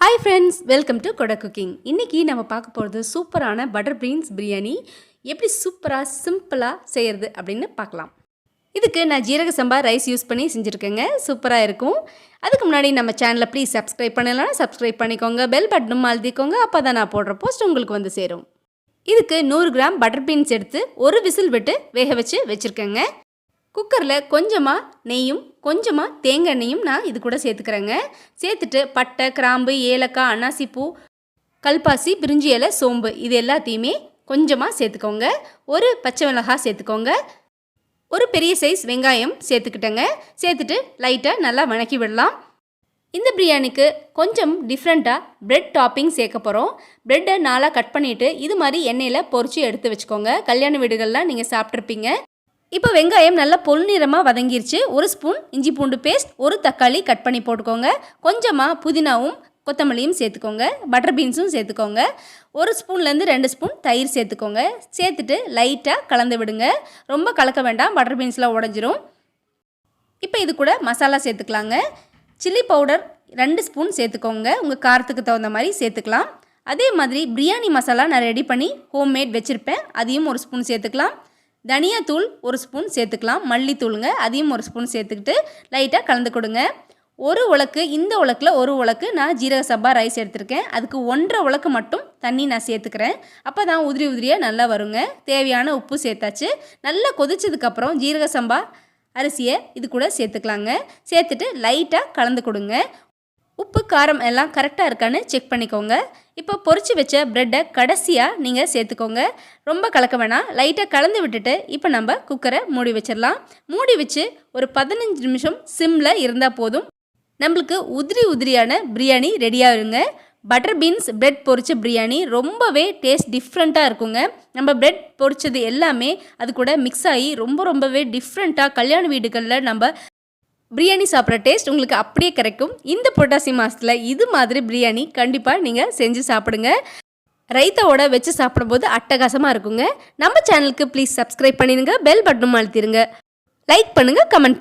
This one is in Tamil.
Hi friends, welcome to Kodak Cooking. இன்னைக்கு நம்ம பார்க்க போகிறது சூப்பரான பட்டர் பீன்ஸ் பிரியாணி எப்படி சூப்பராக சிம்பிளாக செய்கிறது அப்படின்னு பார்க்கலாம். இதுக்கு நான் ஜீரக சம்பா ரைஸ் யூஸ் பண்ணி செஞ்சுருக்கேங்க. சூப்பராக இருக்கும். அதுக்கு முன்னாடி நம்ம சேனலை ப்ளீஸ் சப்ஸ்கிரைப் பண்ணலாம், சப்ஸ்கிரைப் பண்ணிக்கோங்க, பெல் பட்டனும் அழுத்திக்கோங்க. அப்போ தான் நான் போடுற போஸ்ட் உங்களுக்கு வந்து சேரும். இதுக்கு 100 கிராம் பட்டர் பீன்ஸ் எடுத்து ஒரு விசில் விட்டு வேக வச்சுருக்கேங்க. குக்கரில் கொஞ்சமாக நெய்யும் கொஞ்சமாக தேங்காய் எண்ணெயும் நான் இது கூட சேர்த்துக்கிறேங்க. சேர்த்துட்டு பட்டை, கிராம்பு, ஏலக்காய், அன்னாசிப்பூ, கல்பாசி, பிரிஞ்சி இலை, சோம்பு இது எல்லாத்தையுமே கொஞ்சமாக சேர்த்துக்கோங்க. ஒரு பச்சை மிளகாய் சேர்த்துக்கோங்க. ஒரு பெரிய சைஸ் வெங்காயம் சேர்த்துக்கிட்டேங்க. சேர்த்துட்டு லைட்டாக நல்லா வணக்கி விடலாம். இந்த பிரியாணிக்கு கொஞ்சம் டிஃப்ரெண்ட்டாக பிரெட் டாப்பிங் சேர்க்க போகிறோம். பிரெட்டை நாளாக கட் பண்ணிவிட்டு இது மாதிரி எண்ணெயில் பொரித்து எடுத்து வச்சுக்கோங்க. கல்யாண வீடுகள்லாம் நீங்கள் சாப்பிட்ருப்பீங்க. இப்போ வெங்காயம் நல்லா பொன்னிறமாக வதங்கிருச்சு. ஒரு ஸ்பூன் இஞ்சி பூண்டு பேஸ்ட், ஒரு தக்காளி கட் பண்ணி போட்டுக்கோங்க. கொஞ்சமாக புதினாவும் கொத்தமல்லியும் சேர்த்துக்கோங்க. பட்டர் பீன்ஸும் சேர்த்துக்கோங்க. ஒரு ஸ்பூன்லேருந்து 2 ஸ்பூன் தயிர் சேர்த்துக்கோங்க. சேர்த்துட்டு லைட்டாக கலந்து விடுங்க. ரொம்ப கலக்க வேண்டாம், பட்டர் பீன்ஸ்லாம் உடஞ்சிரும். இப்போ இது கூட மசாலா சேர்த்துக்கலாங்க. சில்லி பவுடர் 2 ஸ்பூன் சேர்த்துக்கோங்க. உங்கள் காரத்துக்கு தகுந்த மாதிரி சேர்த்துக்கலாம். அதே மாதிரி பிரியாணி மசாலா நான் ரெடி பண்ணி ஹோம்மேட் வச்சுருப்பேன், அதையும் ஒரு ஸ்பூன் சேர்த்துக்கலாம். தனியாத்தூள் ஒரு ஸ்பூன் சேர்த்துக்கலாம். மல்லித்தூளுங்க, அதையும் ஒரு ஸ்பூன் சேர்த்துக்கிட்டு லைட்டாக கலந்து கொடுங்க. ஒரு உலக்கு, இந்த உலக்கில் ஒரு உலக்கு நான் ஜீரக சம்பா ரைஸ் எடுத்திருக்கேன். அதுக்கு 1.5 உலக்கு மட்டும் தண்ணி நான் சேர்த்துக்கிறேன். அப்போ தான் உதிரியாக நல்லா வருங்க. தேவையான உப்பு சேர்த்தாச்சு. நல்லா கொதிச்சதுக்கப்புறம் ஜீரக சம்பா அரிசியை இது கூட சேர்த்துக்கலாங்க. சேர்த்துட்டு லைட்டாக கலந்து கொடுங்க. உப்பு காரம் எல்லாம் கரெக்டாக இருக்கான்னு செக் பண்ணிக்கோங்க. இப்போ பொரிச்சு வச்ச ப்ரெட்டை கடைசியாக நீங்கள் சேர்த்துக்கோங்க. ரொம்ப கலக்க வேணாம், லைட்டாக கலந்து விட்டுட்டு இப்போ நம்ம குக்கரை மூடி வச்சிடலாம். மூடி வச்சு ஒரு 15 நிமிஷம் சிம்மில் இருந்தால் போதும். நம்மளுக்கு உதிரியான பிரியாணி ரெடியாக இருங்க. பட்டர் பீன்ஸ் பிரெட் பொரிச்ச பிரியாணி ரொம்பவே டேஸ்ட் டிஃப்ரெண்ட்டாக இருக்குங்க. நம்ம பிரெட் பொரிச்சது எல்லாமே அது கூட மிக்ஸ் ஆகி ரொம்பவே டிஃப்ரெண்ட்டாக கல்யாண வீடுகளில் நம்ம பிரியாணி சாப்பிட்ற டேஸ்ட் உங்களுக்கு அப்படியே கிடைக்கும். இந்த புரட்டாசி மாதத்தில் இது மாதிரி பிரியாணி கண்டிப்பாக நீங்கள் செஞ்சு சாப்பிடுங்க. ரைத்தாவோட வச்சு சாப்பிடும்போது அட்டகாசமாக இருக்குங்க. நம்ம சேனலுக்கு ப்ளீஸ் சப்ஸ்கிரைப் பண்ணிடுங்க, பெல் பட்டனும் அழுத்திடுங்க, லைக் பண்ணுங்கள், கமெண்ட் பண்ணுங்கள்.